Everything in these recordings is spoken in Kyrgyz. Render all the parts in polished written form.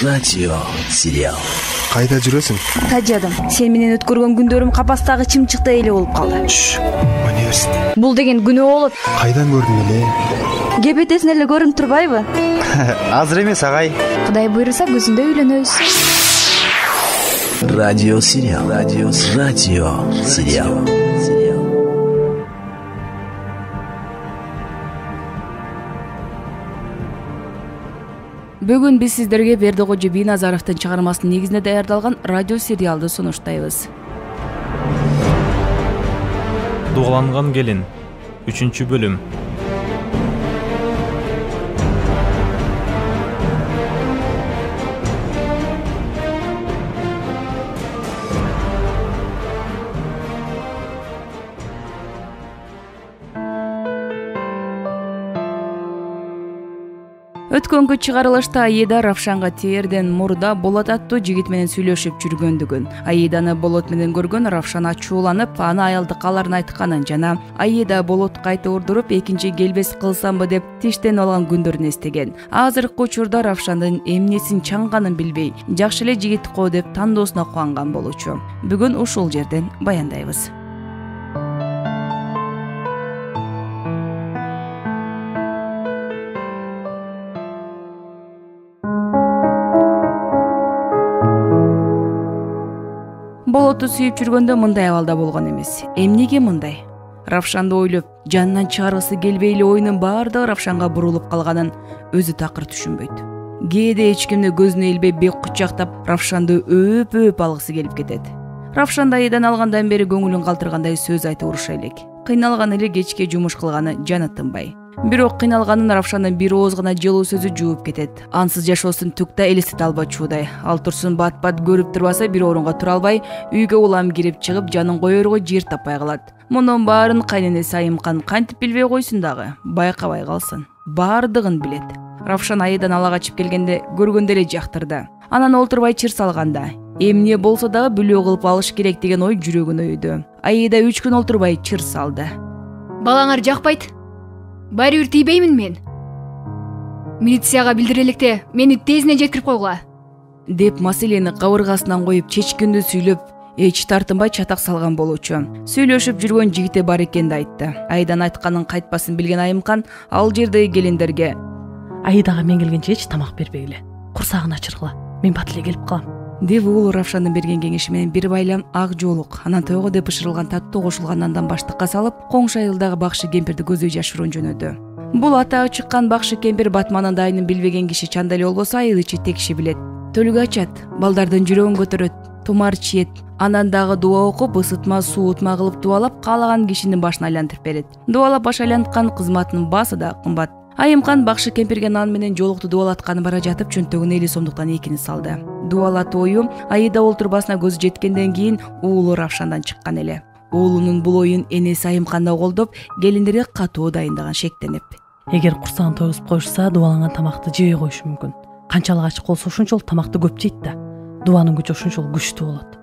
Радио сериал. Кайда жүрөсүң? Тажадым. Сен менен өткөргөн күндөрүм капастагы чымчыктай эле болуп калды. Университет. Бул деген күнөө болот. Кайдан көрдүң эле? Кепетесин эле көрүнүп турбайбы? Азыр эмес, агай. Кудай буйруса көзүндө үйлөнөбүз. Радио сериал. Радио сериал. Бүгүн биз сиздерге Бердикожо Бийназаровдун чыгармасынын негизинде даярдалган радио сериалды сунуштайбыз. Дуаланган келин 3-бөлүм. Өткөнгү чыгарылышта Аида Равшанга Теерден мурда Болот аттуу жигит менен сүйлөшүп жүргөндүгүн, Аиданы Болот менен көргөн Равшан ачууланып, аны аялдыкаларын айтканын жана Аида Болот кайта урдуруп экинчи келбес кылсамбы деп тиштенип алган күндөрүн эстеген. Азыркы учурда Равшандын эмнесин чаңганын билбей, жакшы эле жигит го деп тандоосуна кубанган болчу. Бүгүн ушул жерден баяндайбыз. Болоту сүйүп жүргөндө мындай абалда болгон эмес. Эмнеге мындай? Равшанды ойлоп, жанынан чыгаргысы келбей эле оюнун баардыгы Равшанга бурулуп калганын өзү такыр түшүнбөйт. Кээде эч кимди көзүнө илбей бек кучактап, Равшанды өп алгысы келип кетет. Равшанды Аидан алгандан бери көңүлүн калтыргандай сөз айтып уруша элек. Кыйналган эле кечке жумуш кылганы жаны тынбай. Бирок кыйналганын Равшандын бир ооз гана жылуу сөзү жууп кетет. Ансыз жашоосун түк да элестете албачуудай. Ал турсун бат-бат көрүп турбаса бир орунга тура албай, үйгө улам кирип чыгып, жанын коерго жер таппай калат. Мунун баарын кайненеси Айымкан кантип билбей койсун дагы, байкабай калсын. Баардыгын билет. Равшан Аидан ала качып келгенде көргөндө эле жактырды. Анан олтурбай чыр салганда, эмне болсо дагы бүлөө кылып алыш керек деген ой жүрөгүнө үйдү. Аида 3 күн олтурбай чыр салды. Балаңар жакпайт? Баары бир тийбеймин мен. Милицияга билдире электе мени тезинен жеткирип койгула. Деп маселени кабыргасынан коюп чечкинди сүйлөп, эч тартынбай чатак салган болчу. Сүйлөшүп жүргөн жигите бар экенди айтты. Айдан айтканын кайтпасын билген Айымкан ал жердеги келиндерге: Аидага мен келгенче эч тамак бербегиле. Курсагын ачыргыла. Мен бат эле келип калам. Деп уулу Равшандын берген кеңеши менен бир байлам ак жоолук, анан тойго деп бышырылган таттуу кошулган нандан баштыкка салып, коңшу айылдагы бакшы кемпирди көздөй жашыруун жөнөдү. Бул атагы чыккан бакшы кемпир батманын дайынын билбеген киши чанда эле болбосо айыл ичи текши билет. Төлгө ачат, балдардын жүрөгүн көтөрөт, тумар чиет, анан дагы дуа окуп, ысытма, суутма кылып дуалап, каалаган кишинин башын айлантырып берет. Дуалап баш айланткан кызматынын баасы да кымбат. Айымкан бакшы кемпирге нан менен жолукту дуалатканы бара жатып чөнтөгүнө 50 сомдуктан экини салды. Дуалатуу ою Аида олтурбасына көзү жеткенден кийин уулу Равшандан чыккан эле. Уулунун бул оюн энеси Айымканда колдоп, келиндерге катуу дайындаган шектенип. Эгер курсагын тойгузуп коюшса, дуаланган тамакты жебей коюшу мүмкүн. Канчалык ачык болсо ошончол тамакты көп жейт да. Дуанын күчү ошончол күчтүү болот.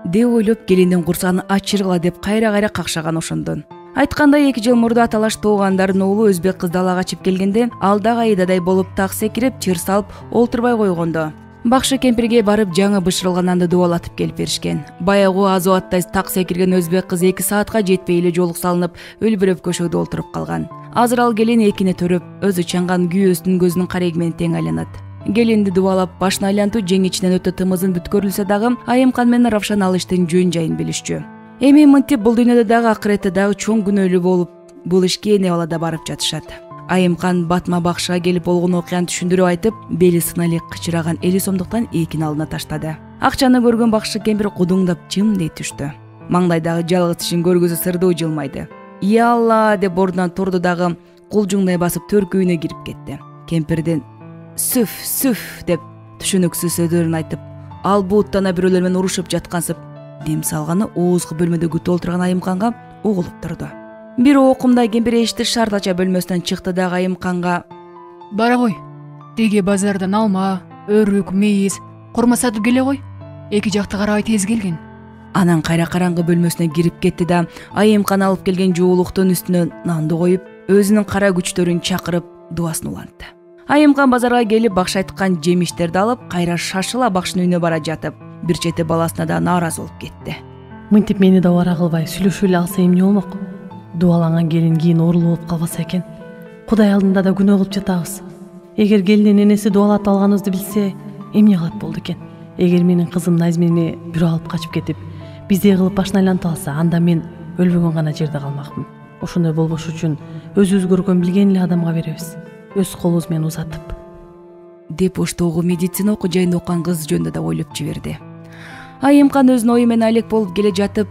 Деп ойлоп, келиндин курсагын ачыргыла деп кайра какшаган ошондон. Айткандай 2 жыл мурда талаш туугандардын уулу өзбек кызды ала качып келгенде, ал дагы Аидадай болуп так секирип, чыр салып, олтурбай койгондо, бакшы кемпирге барып жаңы бышырылган нанды дуалатып келип беришкен. Баягы азуаттай так секирген өзбек кыз 2 саатка жетпей эле жолук салынып, өлбүрөп көшөгдө олтуруп калган. Азыр ал келин экине төрөп, өзү чаңган күйөөсүнүн көзүнүн кареги менен тең айланат. Келинди дуалап, башын айлантуу жең ичинен өтө тымызын бүткөрүлсө дагы, Айымкан менен Равшан ал иштин жөн жайын билишчү. Эми мынтип бул дүйнөдө дагы акыретте дагы чоң күнөөлүү болуп, бул ишке эне балада барып жатышат. Айымкан батма бакшыга келип болгон окуяны түшүндүрүп айтып, бели сыналык кычыраган 50 сомдуктан экини алдына таштады. Акчаны көргөн бакшы кемпир кудуңдап чым дей түштү. Маңдайдагы жалгыз тишин көргүзү сырдуу жылмайды. «Я Алла!» деп ордунан турду дагы кулжуңдай басып төркүйүнө кирип кетти. Кемпирдин «Сүф» деп түшүнүксүз сөздөрүн айтып, ал бууттана бирөөлөр менен урушуп жаткансып, дем салганы оозгу бөлмөдө күтүп отурган Айымканга угулуп турду. Бир окумдай кемпир эшикти шартача бөлмөсүнөн чыкты да Айымканга: Бара кой. Теге базардан алма, өрүк, мейиз, курма сатып келе кой. Эки жакты карабай тез келген. Анан кайра караңгы бөлмөсүнө кирип кетти да Айымкан алып келген жуулуктун үстүнө нанды коюп, өзүнүн кара күчтөрүн чакырып дуасын улантты. Айымкан базарга келип бакшы айткан жемиштерди алып кайра шашыла бакшынын үйүнө бара жатып, бир чети баласына да нааразы болуп кетти. Мынтип мени да бара кылбай сүйлөшүп эле алса эмне болмок? Дубаланган келин кийин оорулуу болуп калбаса экен. Кудай алдында да күнөө кылып жатабыз. Эгер келиндин энеси дубалатып алганыбызды билсе, эмне кылат болду экен? Эгер менин кызым Назмени бирөө алып качып кетип, биздей кылып башын айлантып алса, анда мен өлбөгөн гана жерде калмакмын. Ошондой болбош үчүн өзүбүз көргөн билген эле адамга беребиз. Өз колубуз менен узатып. Деп оштогу медицина окуу жайында окуган кыз жөнүндө да ойлоп жиберди. Айымкан өзүнүн ою менен алек болуп келе жатып,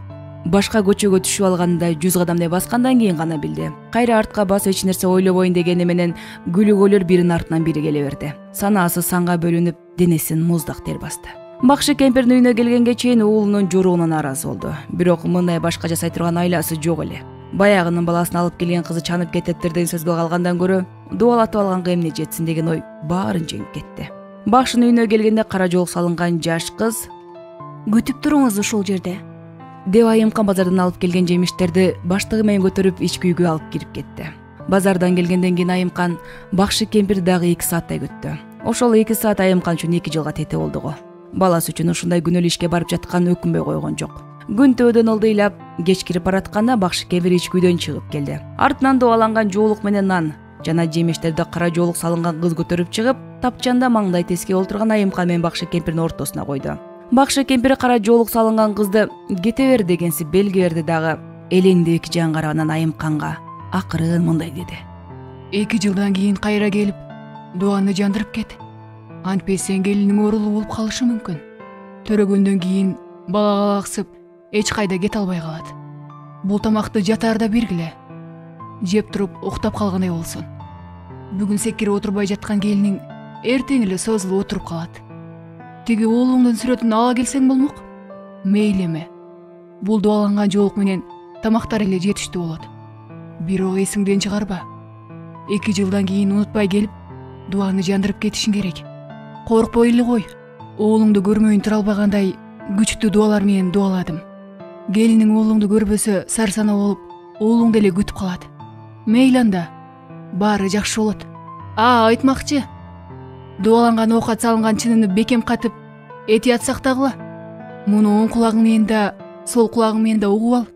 башка көчөгө түшүп алганда 100 кадамдай баскандан кийин гана билди. Кайра артка басып эч нерсе ойлобойн дегени менен күлүгөлөр биринин артынан бири келе берди. Санаасы санга бөлүнүп, денесин муздак тер басты. Бакшы кемпирдин үйүнө келгенге чейин уулунун жоругуна нааразы болду. Бирок мындай башка жасай турган айласы жок эле. Баягынын баласын алып келген кызы чанып кетептир деген сөзгө калгандан көрө, дубалатып алганга эмне жетсин деген ой баарын жеңип кетти. Бакшынын үйүнө келгенде кара жоолук салынган жаш кыз Күтүп туруңуз ушул жерде. деп Айымкан базардан алып келген жемиштерди баштыгы менен көтөрүп ички үйгө алып кирип кетти. Базардан келгенден кийин Айымкан бакшы кемпир дагы 2 сааттай күттү. Ошол 2 саат Айымкан үчүн 2 жылга тете болду го. Баласы үчүн ушундай күнөөлүү ишке барып жаткан өкүнбөй койгон жок. Күн төөдөн ылдыйлап, кеч кирип баратканда бакшы кемпир ички үйдөн чыгып келди. Артынан дубаланган жоолук менен нан жана жемиштерди кара жоолук салынган кыз көтөрүп чыгып, тапчанда маңдай теске олтурган Айымкан менен бакшы кемпирдин ортосуна койду. Бакшы кемпир кара жоолук салынган кызды кете бер дегенси белги берди дагы элеңдеп эки жагын караганан Айымканга акырын мындай деди. 2 жылдан кийин кайра келип, дубаны жандырып кет. Антпесен келиниң оорулуу болуп калышы мүмкүн. Төрөгөндөн кийин бала калаксып, эч кайда кете албай калат. Бул тамакты жатаарда бергиле. Жеп туруп уктап калгандай болсун. Бүгүн секирип отурбай жаткан келиниң эртең эле созулуп отуруп калат. Тиги уулуңдун сүрөтүн ала келсең болмок? Мейли эме. Бул дубаланган жоолук менен тамактар эле жетиштүү болот. Бирок эсиңден чыгарба. 2 жылдан кийин унутпай келип, дубаны жандырып кетишиң керек. Коркпой эле кой. Уулуңду көрмөйүн тура албагандай күчтүү дубалар менен дубаладым. Келиниң уулуңду көрбөсө сарсана болуп, уулуңду эле күтүп калат. Мейли анда. Баары жакшы болот. Айтмакчы. Дубаланган оокат салынган чыныны бекем катып, этият сактагыла. Муну оң кулагың менен да, сол кулагың менен да угуп ал.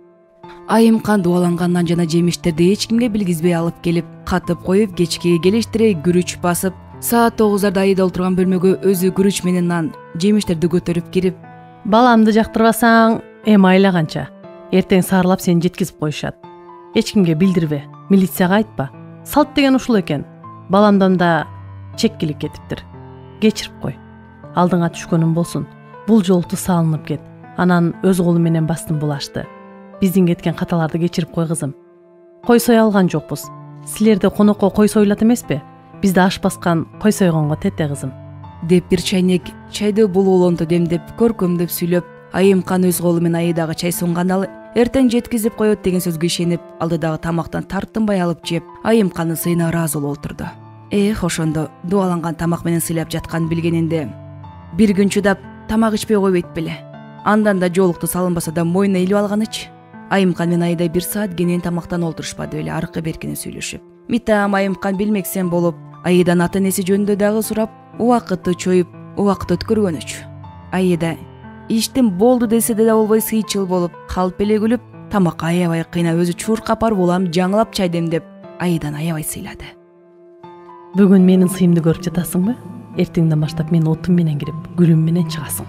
Айымкан дубаланган нан жана жемиштерди эч кимге билгизбей алып келип, катып коюп, кечки келиштире күрүч басып, саат 9:00 Аида олтурган бөлмөгө өзү күрүч менен нан, жемиштерди көтөрүп кирип, Баламды жактырбасаң, эми айлаганча. Эртең саарлап сени жеткизип коюшат. Эч кимге билдирбе, милицияга айтпа. Салт деген ушул экен. Баламдан да чеккилик кетиптир. Кечирип кой. Алдыңа түшкөнүм болсун. Бул жолту салынып кет. Анан өз колу менен бастым бул ашты. Биздин кеткен каталарды кечирип кой кызым. Кой сой алган жокпуз. Силерде конокко кой сойлат эмеспи? Бизде аш баскан кой сойгонго тете кызым. деп бир чайнек чайды булуулонту демдеп, көркөмдөп сүйлөп, Айымкан өз колу менен Аидага чай сунган ал эртең жеткизип коет деген сөзгө ишенип, алдыдагы тамактан тартынбай алып жеп, Айымканын сыйына ыраазы болуп отурду. Ошондо дубаланган тамак менен сыйлап жатканын билгенинде, бир күн чыдап тамак ичпей койбойт беле. Андан да жоолукту салынбаса да мойнуна илип алганычы. Айымкан менен Аида 1 саат кенен тамактан олтурушпады беле, аркы беркине сүйлөшүп. Митам Айымкан билмексен болуп, Аиданын ата-энеси жөнүндө дагы сурап, убакытты чоюп, убакыт өткөргөнүчү. Аида иштин болду десе да болбой сыйчыл болуп, калп эле күлүп, тамакка аябай кыйнап өзү чуркап барып улам жаңылап чай демдеп, Аиданы аябай сыйлады. Бүгүн менин сыйымды көрүп жатасыңбы? Эртеңден баштап мен отум менен кирип, гүлүм менен чыгасың.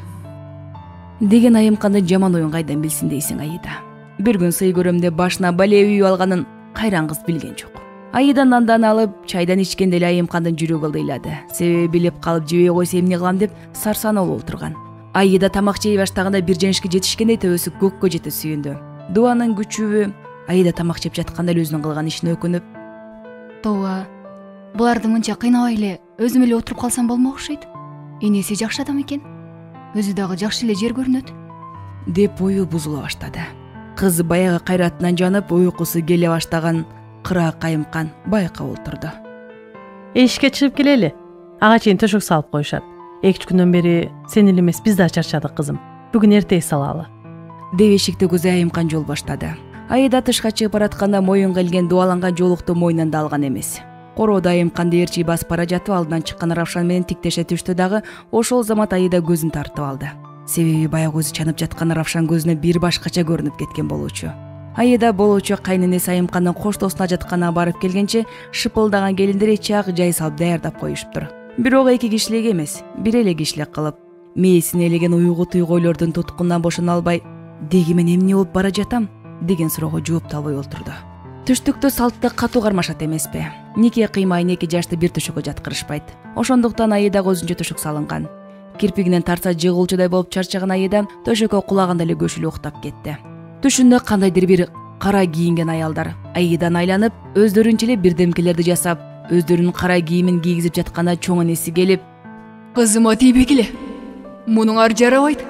Деген Айымкандын жаман оюн кайдан билсин дейсиң Аида. Бир күн сый көрөм деп башына бале үйүп алганын кайран кыз билген жок. Аида нандан алып, чайдан ичкенде эле Айымкандын жүрөгү ылдыйлады. Себеби билип калып жебей койсо эмне кылам деп сарсана болуп отурган. Аида тамак жей баштаганда бир жеңишке жетишкендей төбөсү көккө жете сүйүндү. Дубанын күчүбү Аида тамак жеп жатканда эле өзүнүн кылган ишине өкүнүп, Тооба, буларды мынча кыйнабай эле өзүм эле отуруп калсам болмок окшойт. Энеси жакшы адам экен. Өзү дагы жакшы эле жер көрүнөт. деп ою бузула баштады. Кыз баягы кайратынан жанып, уйкусу келе баштаган кыраак Айымкан байкап отурду. Эшикке чыгып келели. Ага чейин төшөк салып коюшат. 2 күндөн бери сен эле эмес биз да чарчадык кызым. Бүгүн эртең салалы. Деп эшикти көзөй Айымкан жол баштады. Аида тышка чыгып баратканда моюнга илген дубаланган жоолукту мойнунан да алган эмес. короо айымканды ээрчий басып бара жатып алдынан чыккан Равшан менен тиктеше түштү дагы ошол замат Аида көзүн тартып алды. Себеби баягы өзү чанып жаткан Равшан көзүнө бир башкача көрүнүп кеткен болуучу. Аида болуучу кайненеси айымкандын коштоосуна жатканына барып келгенче шыпылдаган келиндер чак жай салып даярдап коюшуптур. Бирок эки кишилик эмес, бир эле кишилик кылып, мээсине элеген уйгу туйгойлордун туткунунан бошоно албай, деги мен эмне болуп бара жатам деген суроого жооп табой олтурду. Түштүктө салтты катуу кармашат эмеспи? Нике кыймай эки жашты бир төшөккө жаткырышпайт. Ошондуктан Аидага өзүнчө төшөк салынган. Кирпигинен тарса жыгылчудай болуп чарчаган Аида төшөккө кулаганда эле көшүлүп уктап кетти. Түшүндө кандайдыр бир кара кийинген аялдар Аидадан айланып, өздөрүнчө эле бирдемкелерди жасап, өздөрүнүн кара кийимин кийгизип жатканда чоң энеси келип: «Кызыма тийбегиле. Мунуң ар жарабайт.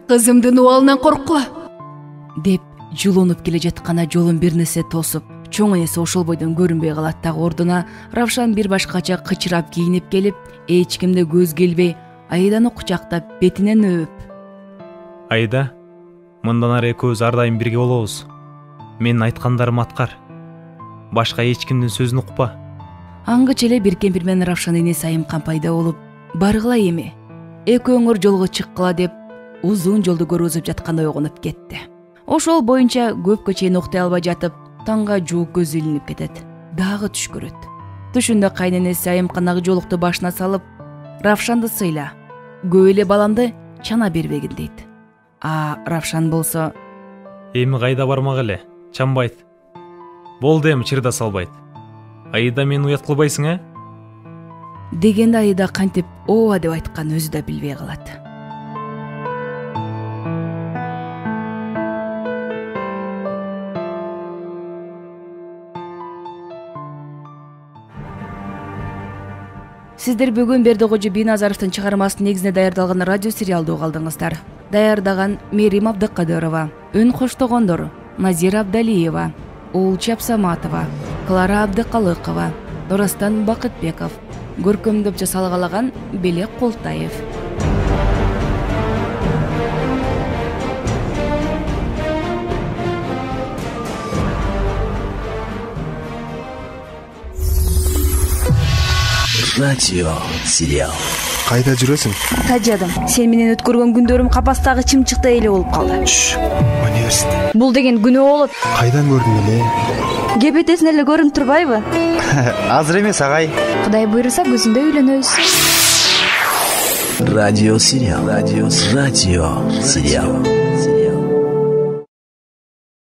Кызымдын убалынан корккула» деп жулунуп келе жатканда жолун бир нерсе тосуп, чоң энеси ошол бойдон көрүнбөй калат дагы ордуна Равшан бир башкача кычырап кийинип келип, эч кимде көз келбей, Аиданы кучактап, бетинен өөп: Аида, мындан ары экөөбүз ар дайым бирге болобуз. Менин айткандарым аткар. Башка эч кимдин сөзүн укпа. Аңгыча эле бир кемпир менен Равшан энеси айымкан пайда болуп, баргыла эми, экөөңөр жолго чыккыла деп, узун жолду көргөзүп жатканда ойгонуп кетти. Ошол боюнча көпкө чейин уктай албай жатып, таңга жуук көзү илинип кетет. Дагы түш көрөт. Түшүндө кайненеси айымкандагы жолукту башына салып: «Равшанды сыйла, көп эле баламды чана бербегин» дейт. Равшан болсо: «Эми кайда бармак эле, чанбайт. Болду эми чырда салбайт. Аида мени уят кылбайсың, дегенде Аида кантип ооба деп айтканын өзү да билбей калат. Сиздер бүгүн Бердикожо Бийназаровдун чыгармасынын негизинде даярдалган радио сериалды угалдыңыздар. Даярдаган Мерим Абдыкадырова, үн коштогондор Назира Абдалиева, Уулчы Абсаматова, Клара Абдыкалыкова, Нурастан Бакытбеков, көркөмдөп жасалгалаган Белек Култаев. Радио сериал. Кайда жүрөсүң? Тажадым. Сен менен өткөргөн күндөрүм капастагы чымчыктай эле болуп калды. Университет. Бул деген күнөө болот. Кайдан көрдүң эле? Кепетесин эле көрүнүп турбайбы? Азыр эмес агай. Кудай буйруса күзүндө үйлөнөбүз. Радио сериал. Радио сериал.